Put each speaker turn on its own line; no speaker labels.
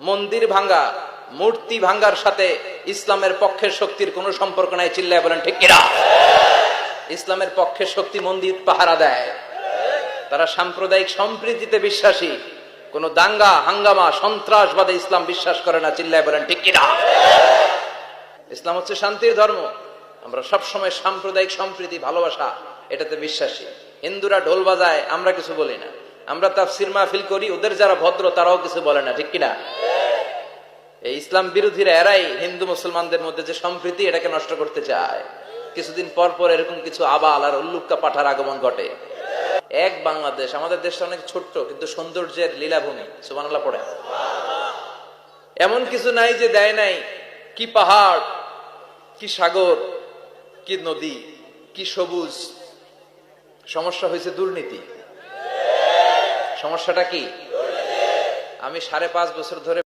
মন্দির ভাঙ্গা, মূর্তি ভাঙ্গার সাথে ইসলামের পক্ষের শক্তির কোনো সম্পর্ক নাই। চিল্লায় বলেন ঠিক কিনা? ইসলামের পক্ষের শক্তি মন্দির পাহারা দেয়। তারা সাম্প্রদায়িক সম্প্রীতিতে বিশ্বাসী, কোন দাঙ্গা হাঙ্গামা সন্ত্রাসবাদে ইসলাম বিশ্বাস করে না। চিল্লায় বলেন ঠিক কিনা? ইসলাম হচ্ছে শান্তির ধর্ম। আমরা সবসময় সাম্প্রদায়িক সম্প্রীতি, ভালোবাসা এটাতে বিশ্বাসী। হিন্দুরা ঢোল বাজায়, আমরা কিছু বলি না। আমরা তাফসীর মাহফিল করি, ওদের যারা ভদ্র তারাও কিছু বলে না। ঠিক কিনা? এই ইসলাম বিরোধীরা এরাই হিন্দু মুসলমানদের মধ্যে যে সম্প্রীতি, এটাকে নষ্ট করতে চায়। কিছুদিন পর পর এরকম কিছু আবাল আর উল্লুক্কা পাঠার আগমন ঘটে। এক বাংলাদেশ, আমাদের দেশটা অনেক ছোট্ট কিন্তু সৌন্দর্যের লীলাভূমি। সুবহানাল্লাহ পড়ে। এমন কিছু নাই যে দেয় নাই। কি পাহাড়, কি সাগর, কি নদী, কি সবুজ। সমস্যা হয়েছে দুর্নীতি। সমস্যাটা কি? আমি 5.5 বছর ধরে